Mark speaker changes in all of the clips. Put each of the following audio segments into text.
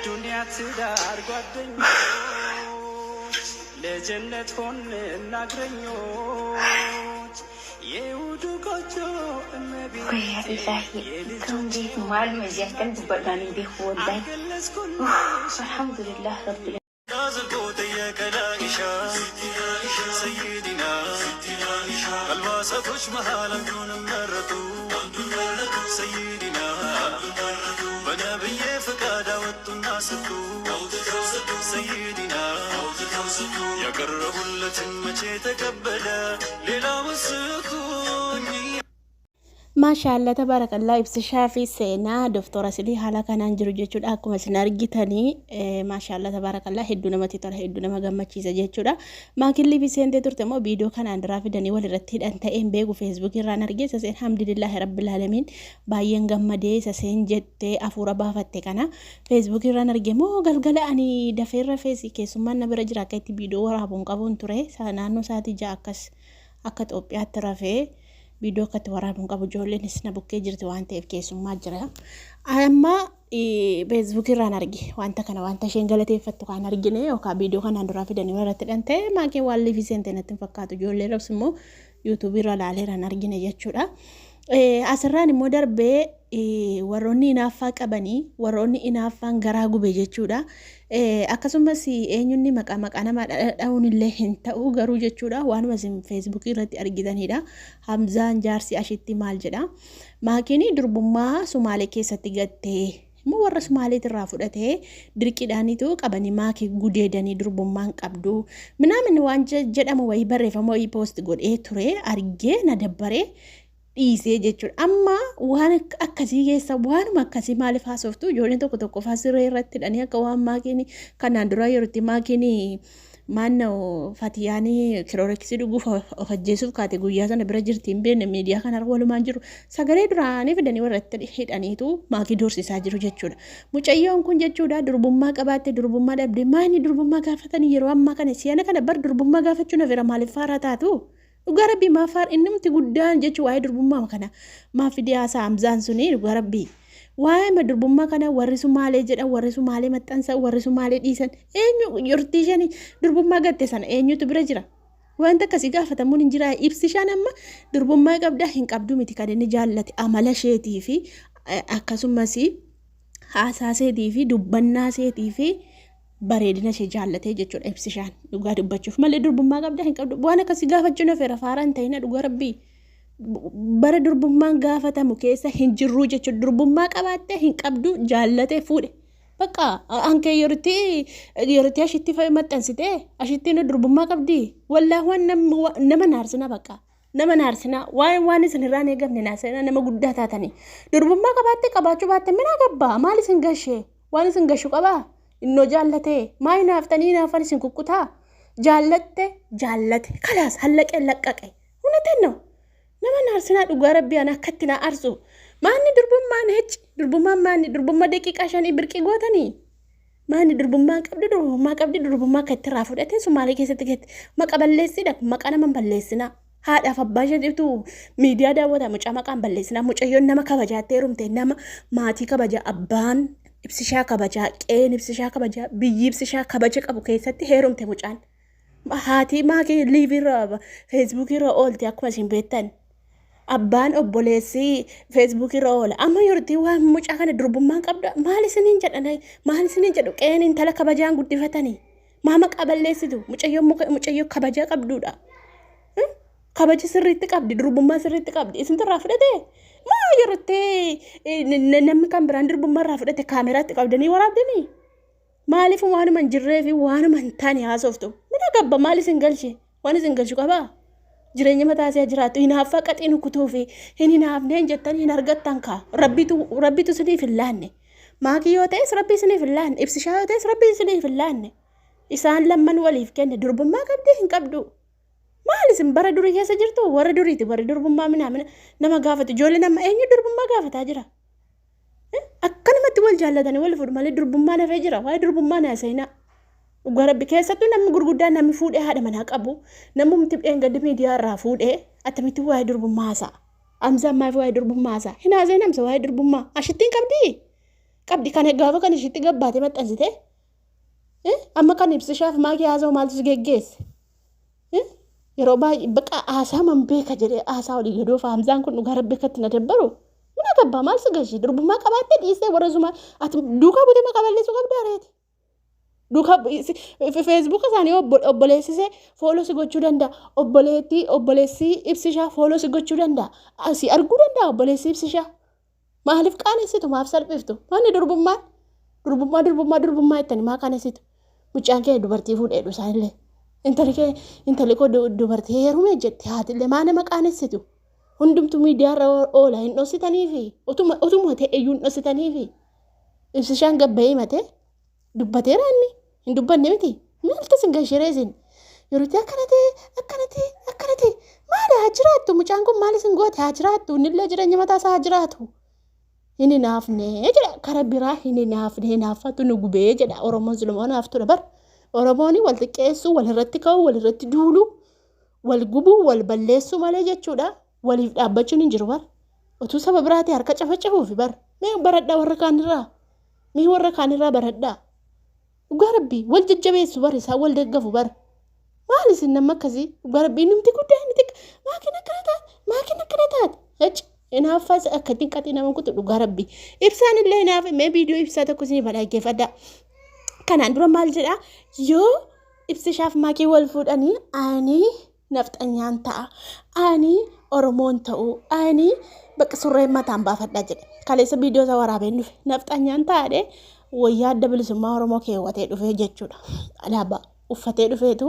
Speaker 1: ዱንያ ትዳር ጓደኞች ለጀነት ሆን እናግረኞች የውዱ ጎጆ እመቤት
Speaker 2: የልጆች ማል መዚያከን በዳኒ ቢሆንዳይ አልহামዱሊላህ ረብል
Speaker 1: ዛዝልቆት የከላኢሻ ሰይዲና አልባሳቶች መሃል አንዱን መረጡ ሰይዲና በነብዬ ፈቃድ አወጡና ሰጡ ሰይዲና ያቀረቡለትን መቼ ተቀበለ ሌላ ወስኩኝ
Speaker 3: ማሻአላ ተባረከላ ኢብስሻ ፊ ሴና ዶክተር አስሊ ሀላ ካናን ጅሩ ጀቹዳ አኩማ ሲናርጊተኒ ማሻአላ ተባረከላ ሄዱ ነመቲ ተራ ሄዱ ነማ ገመቺሰ ጀቹዳ ማኪሊ ቢሴንቴ ቱርተሞ ቪዲዮ ካን አንድራ ፊደኒ ወልረቲ ደንተኤን ቤጉ ፌስቡክ ይራን አርጌ ሰሴን አልሐምዱሊላህ ረብል ዓለሚን ባየን ገመዴ ሰሴን ጀቴ አፉራ ባፈቴ ካና ፌስቡክ ይራን አርጌ ሞ ገልገለ አኒ ደፌረ ፌሲ ኬሱማን ነብረ ጅራ ከቲ ቪዲዮ ወራቡን ቀቡን ቱሬ ሳናኖ ሳቲ ጃአከስ አከ ኢትዮጵያ ተራፌ ቪዲዮ ከተወራቡን ቀቡ ጆሌን ስና ቡኬ ጅርት ዋንተ ኤፍኬሱማ ጅራ አማ ፌስቡክ ይራን አርጌ ዋንተ ከና ዋንተ ሸንገለቴ ፈቱ ካን አርጌኔ ኦካ ቪዲዮ ካን አንድራ ፊደኒ ወረተ ደንተ ማኬ ዋሊ ቪሴንቴ ነትን ፈካቱ ጆሌ ረብስሞ ዩቲዩብ ይራ ላሌራን አርጌኔ ጀቹዳ asirraan immoo darbee warroonni inaaffaa qabanii warroonni inaaffaan garaa gube jechuudha akkasumas eenyunni maqaa nama dhadhaa'uun illee hin ta'u garuu jechuudha waanuma isin feesbuukii irratti argitanidha Hamzaan jaarsi ashitti maal jedha maakiinii durbummaa Sumaalee keessatti gattee moo warra Sumaaleet irraa fudhatee dirqiidhaanitu qabanii maakii gudeedanii durbummaan qabdu minaamin waan jedhamu wayii barreeffama wayii poost godhee ture argee na dabbaree dhiisee jechuudha amma waan akkasii keessa waanuma akkasii maaliif haasoftu ijoolleen tokko faasiree irratti dhanii akka waan maakiini kanaan dura yerootti maakiini maannoo Fatiyaanii kirooreksii dhuguuf of ajjeesuuf kaate guyyaa sana bira jirtiin beenne miidiyaa kanarra walumaan jiru sagalee duraanii fidanii warratti hidhaniitu maakii doorsisaa jiru jechuudha mucayyoon kun jechuudha durbummaa qabaatte durbummaa dhabde maani durbummaa gaafatanii yeroo ammaa kana siyaana kana bar durbummaa gaafachuu na fira maaliif faaraa taatu Dhugarabbii maafaar inni mti guddaan jechuun waa'ee durbummaa kana maafidii haasaa Hamzaan suni dhugarabbii waa'ee durbummaa kana warri Sumaalee jedhan warri Sumaalee maxxansa warri Sumaalee dhiisan eenyu yortiishanii durbummaa gatte sana eenyutu bira jira wanta akkasii gaafatamuun hin jira ibsishaan amma durbummaa qabdaa hin qabdu miti kan inni jaallate amala isheetii fi akkasumas haasaa isheetii fi dubbannaa isheetii fi bareedina ishee jaallatee jechuudha ibsishaan dhugaa dubbachuuf malee durbummaa qabdaa hin qabdu waan akkasii gaafachuu na feera faaraan ta'ina dhugaa rabbii bara durbummaan gaafatamu keessa hin jirru jechuudha durbummaa qabaattee hin qabdu jaallatee fuudhe bakka ankee yerootti ashitti maxxansitee ashitti durbummaa qabdi wallaahi waan nama naarsina bakka nama naarsina waan isin irraan eegamne naarsina nama guddaa taatanii durbummaa qabaattee qabaachuu baatte mina gabbaa maal isin gashee waan isin gashu qabaa Inno jaallate maay naaftanii naafan isin kukkutaa jaallate kalaas hallaqee laqqaqe hunatenno nama naarsina dhugaa rabbii ana akkatti na arsu maanni durbummaan hech durbummaan maanni durbummaa daqiiqaa 5 birqii gootanii maanni durbummaan qabdi durbummaa katti raa fudhate Sumaalee keessatti gette maqa balleessidha maqa nama balleessina haadhaaf abbaa jedhutu miidiyaa daawwata mucaa maqaan balleessina mucayyoon nama kabajaattee rumte nama maatii kabaja abbaan ibsishaa kabajaa qeen ibsishaa kabajaa biyyi ibsishaa kabaja qabu keessatti heerumte mucaan haati maakii liivirra feesbuukirra oolte akkuma isin beektan abbaan obboleessi feesbuukirra oola amma yerootti waan mucaa kana durbummaan qabda maal isiniin jedhu qeen intala kabajaan guddifatanii maama qaballeessitu mucayyoo kabajaa qabduudha kabaja sirriitti qabdi durbummaa sirriitti qabdi isin irraa fudhatee maa yerootti namni kan biraan durbummaa irraa fudhate kaameraatti qabdanii waraabdanii maaliif waanuma hin jirree fi waanuma hin taane haasoftu mina gabba maal isin galche waan isin galchu qabaa jireenya mataa isaa jiraattu hinaaffaa qaxiin kutuu fi hin hinaafneen jettan hin argattan kaa rabbitu isiniif hin laanne maakii yoo ta'es rabbii isiniif hin laanne ibsishaa yoo ta'es rabbii isiniif hin laanne isaan lamman waliif kenne durbummaa qabdee hin qabdu maal isin bara durii keessa jirtu warra duriiti warri durbummaa minaa nama gaafatu ijoollee nama eenyu durbummaa gaafataa jira akkanumatti wal jaallatanii wal fuudhu malee durbummaa nafee jira waa'ee durbummaa naasayinaa dhugaa rabbi keessattuu namni gurguddaan namni fuudhee haadha manaa qabu namumti dheengaddi miidiyaa irraa fuudhee attamitti waa'ee durbummaa haasa'a Hamzaan maaf waa'ee durbummaa haasa'a hin haasa'in Hamza waa'ee durbummaa ashittiin qabdii qabdi kan gaafa kan ishitti gabbaate maxxansite amma kan ibsishaaf maakii haasa'u maaltu geggeesse yeroo baay'ee baqa haasaa man beeka jedhee haasaa olii gadoo faamzaan kun dhugaa rabbeekatti na dabbaru mana gabbaa maal si gashi durbummaa qabaattee dhiisee warra zumaa ati duukaa butee maqaa balleessuu qabdi areeti duukaa feesbuuka isaanii obboleessisee fooloo si gochuu danda'a obboleessi ibsishaa fooloo si gochuu danda'a si arguu danda'a obboleessi ibsishaa maaliif qaanessitu maaf salphiftu manni durbummaa ittanii maa qaanessitu mucaan kee dubartii fuudheedhu isaanillee intalli koo dubartii heerume jette haatillee maa nama qaanessitu hundumtu miidiyaarra oola hin dhossitaniifi utuma ta'eyyuu hin dhossitaniifi ibsishaan gabba'ee matee dubbateera inni hin dubbanne miti maaltu sin gashireesin yerootti akkanatee maali haa jiraattu mucaan kun maali sin goote haa jiraattu innillee jireenya mataasaa haa jiraatu inni naafne jedha kara biraa inni naafne naafatu nu gubee jedha oromoon zulmoo naaftuudha bar oromooni wal xiqqeessuu walirratti ka'uu walirratti duuluu wal gubuu wal balleessuu malee jechuudha waliif dhaabbachuun hin jiru bar otuu saba biraati harka cafacafuufi bar mee baradhaa warra kaanirraa baradhaa dhugaa rabbii wal jajjabeessu bar isaa wal deeggafu bar maal isin nama akkasii dhugaa rabbii numti guddaa inni xiqqa maakin akkana taate inaafas akka dinqatii nama kutu dhugaa rabbii ibsaan illee inaaf mee viidiyoo ibsaa tokko isin badhaaggeeffadha kanaan dura maal jedha yoo ibsishaaf maakii wal fuudhanii ani nafxanyaan ta'a ani oromoon ta'u ani bakka surreen mataan baafadha jedhe kaleessa viidiyoo isaa waraabeen dhufe nafxanyaan taa'adhe wayyaa adda bilisummaa oromoo keewwatee dhufe jechuudha alaabaa uffatee dhufeetu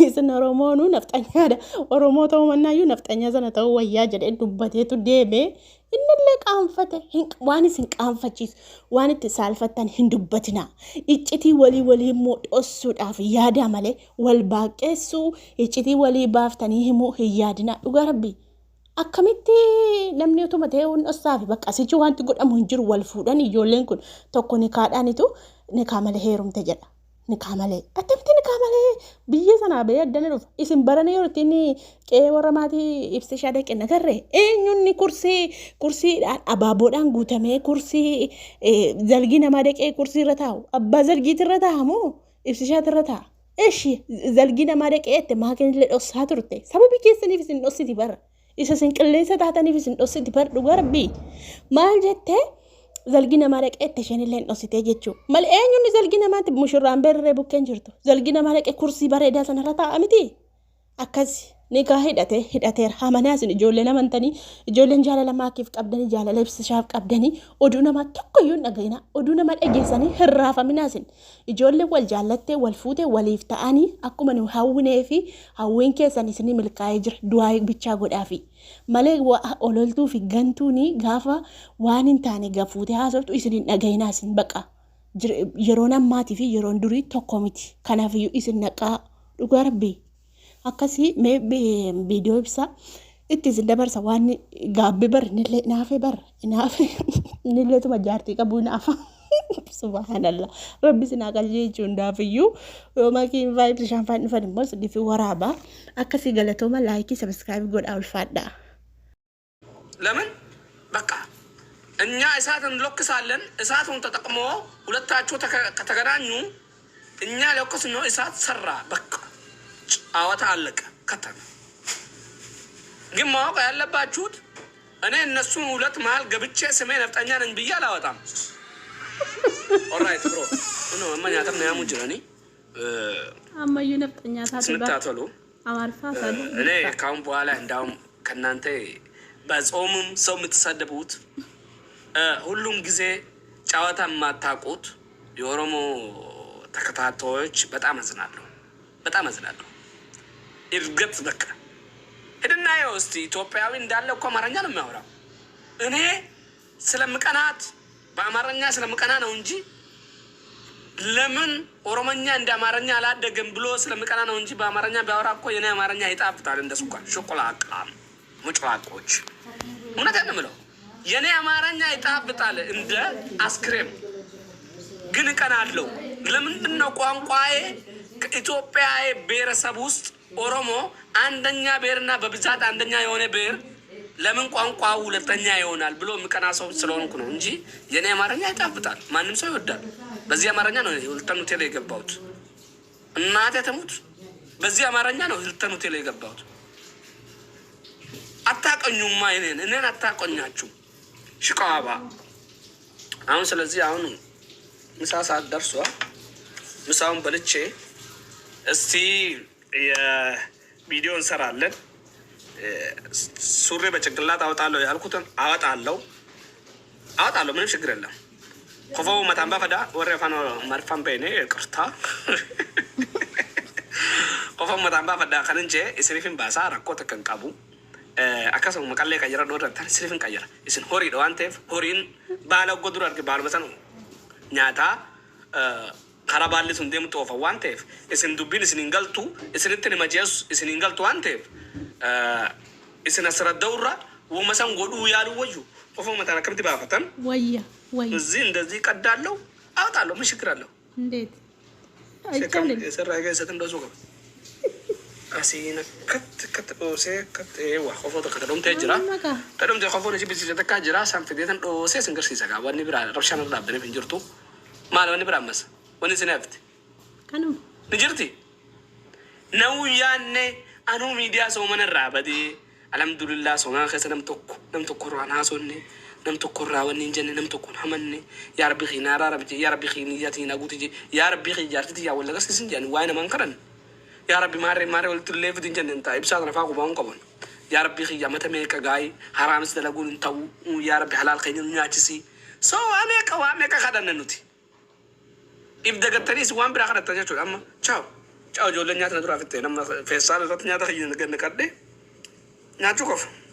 Speaker 3: isin oromoonu nafxanyaadha oromoo ta'uu mannaayyuu nafxanyaa sana ta'uu wayyaa jedhee dubbateetu deemee innillee qaanfate waan isin qaanfachiisu waan itti saalfattan hin dubbatinaa iccitii walii immoo dhossuudhaaf yaada malee wal baaqeessuu iccitii walii baaftanii himuu hin yaadinaa dhugaa rabbii akkamitti namni utuma ta'ee dhossaa fi bakka asichi wanti godhamu hin jiru wal fuudhan ijoolleen kun tokko nikaadhaanitu nikaa malee heerumte jedha nikaa malee attamitti nikaa malee biyya sanaa bahee addana dhufa isin barana yeroo ittiin qe'ee warra maatii ibsishaa dhaqe nagarre eenyunni kursiidhaan abaaboodhaan guutamee kursii zalgii namaa dhaqee kursii irra taa'u abbaa zalgiitti irra taa'amoo ibsishaatti irra taa'a eeshi zalgii namaa dhaqee itti maakinillee dhossaa turte sababii keessaniif isin dhossiti bara isa isin qilleensa taataniif isin dhossiti bara dhugaa rabbii maal jettee zalgi namaa dhaqee itti isheenillee hin dhossitee jechuudha. Malee eenyuun zalgi namaatti mushurraan beerree bukkeen jirtu. Zalgi namaa dhaqee kursii bareedaa sanarra taa'a miti. Akkasi nikaa hidhateera. Hamanaasin ijoolleen amantanii ijoolleen jaalala maakiif qabdanii jaalala ibsishaaf qabdanii oduu namaa tokkoyyuu hin dhagayina. Oduu nama dhageessanii hin raafaminaasin. Ijoolleen wal jaallattee wal fuutee waliif ta'anii akkuma nu hawwinee fi hawwiin keessan isin milkaa'ee jira du'aa bichaa godhaafi. Malee ololtuu fi gantuuni gaafa waan hin taane gafuutee haasoftu isin hin dhagayinaasin baqa. Yeroon ammaatii fi yeroon durii tokko miti. Kanaafiyyuu isin naqaa dhugaa rabbii. Akkasii mee viidiyoo ibsaa itti isin dabarsa waan gaabbii bar nillee naafee bar naafee nillee tuma jaartii qabuu naafa subhanallah rabbi sinaa qalbii jechuun daafiyyuu maakiin vaayib shaanfaan dhufan immoo siddiifi waraabaa akkasii galatooma laayikii sabiskiraayib godhaa ulfaadhaa.
Speaker 4: ለምን በቃ እኛ እሳትን እንለኩሳለን እሳቱን ተጠቅሞ ሁለታቸው ከተገናኙ እኛ ለኩስ ነው እሳት ሰራ በቃ ጨዋታ አለቀ ከተማ ግን ማወቅ ያለባችሁት እኔ እነሱን ሁለት መሀል ገብቼ ስሜ ነፍጠኛ ነኝ ብዬ አላወጣም። ኦልራይት ብሮ ነው አማኛተም ነው ያሙጅረኒ
Speaker 3: አማዩ ነፍጠኛ
Speaker 4: ስንታተሉ
Speaker 3: አማርፋ ታሉ
Speaker 4: እኔ ካሁን በኋላ እንዳውም ከናንተ በጾምም ሰው የምትሳደቡት ሁሉም ጊዜ ጨዋታ የማታውቁት የኦሮሞ ተከታታዮች በጣም አዝናለሁ። እርግጥ በቃ ሄድና ያው እስቲ ኢትዮጵያዊ እንዳለ እኮ አማርኛ ነው የሚያወራው። እኔ ስለምቀናት በአማርኛ ስለምቀና ነው እንጂ ለምን ኦሮሞኛ እንደ አማርኛ አላደገም ብሎ ስለምቀና ነው እንጂ በአማርኛ ቢያወራ እኮ የኔ አማርኛ ይጣፍጣል እንደ ስኳር ሾኮላቃም ሙጭላቆች እውነት ነው የምለው የኔ አማርኛ ይጣፍጣል እንደ አስክሬም ግን እቀናለሁ። ለምንድን ነው ቋንቋዬ ከኢትዮጵያ ብሔረሰብ ውስጥ ኦሮሞ አንደኛ ብሔርና በብዛት አንደኛ የሆነ ብሔር ለምን ቋንቋው ሁለተኛ ይሆናል ብሎ ምቀና ሰው ስለሆንኩ ነው እንጂ የኔ አማርኛ ይጣፍጣል። ማንም ሰው ይወዳል። በዚህ አማርኛ ነው ሂልተን ሆቴል የገባሁት። እናቴ ተሙት፣ በዚህ አማርኛ ነው ሂልተን ሆቴል የገባሁት። አታቀኙማ፣ እኔን አታቀኛችሁ ሽቃባ። አሁን ስለዚህ አሁን ምሳ ሰዓት ደርሷል። ምሳውን በልቼ እስቲ የቪዲዮ እንሰራለን። ሱሪ በጭንቅላት አወጣለሁ ያልኩትን አወጣለሁ፣ ምንም ችግር የለም። ኮፈው መታንባ ፈዳ ወሬ ፋኖ ማርፋን በኔ ቅርታ ኮፈው መታንባ ፈዳ ከንንጀ እስሪፍን ባሳ ረኮ ተከንቃቡ አካሰው መቀሌ ቀየረ ዶረታን እስሪፍን ቀየረ እስን ሆሪ ደዋንቴፍ ሆሪን ባለ ጎድሩ አርግ ባል መሰኑ ኛታ ከራባልቱ እንደም ጦፈ ዋንቴፍ እስን ዱቢን እስን እንገልቱ እስንትን መጀስ እስን እንገልቱ ዋንቴፍ እስን አስረዳውራ ወመሰን ጎዱ ያሉ ወዩ ኮፈው መታና ከብት ባፈተን
Speaker 3: ወያ
Speaker 4: እዚህ እንደዚህ ቀዳለሁ አውጣለሁ። ምን ችግር አለው?
Speaker 3: እንዴት አይቻልም?
Speaker 4: የሰራገ ሰተን ደሱ ጋር አሲና ከት ኦሴ ከት ኤዋ ኮፎ ተከተሉም ተጅራ ተደም ተኮፎ ነጂ ቢዚ ተካ ጅራ ሳንፍዴተን ኦሴ ስንገር ሲሰጋ ወኒ ብራ ረብሻን ረዳብነ ፍንጅርቱ ማለ ወኒ ብራ መስ ወኒ ስነፍት
Speaker 3: ከኑ
Speaker 4: ንጅርቲ ነው ያኔ አኑ ሚዲያ ሰው መነራ በዲ አልሐምዱሊላህ ሶማ ከሰለም ተኩ ራና ሶኒ نم تقرأ وننجن نم تكون همني يا ربي خينا يا ربي خينياتي نقولتي يا ربي خيارتي يا ولا قص سنجان وين ما نكرن يا ربي ماري ولت الليف دينجن انت ابسط رفاقو بون قبون يا ربي خيا متى ميكا جاي حرام استلقون انتو يا ربي حلال خيني نياتسي سو اميكا خدنا نوتي ابدا قتنيس وان برا خدت تجاچو اما چاو جولنيات ندرا فتي لما فيصل رتنيات خينا نكدي ناتو كف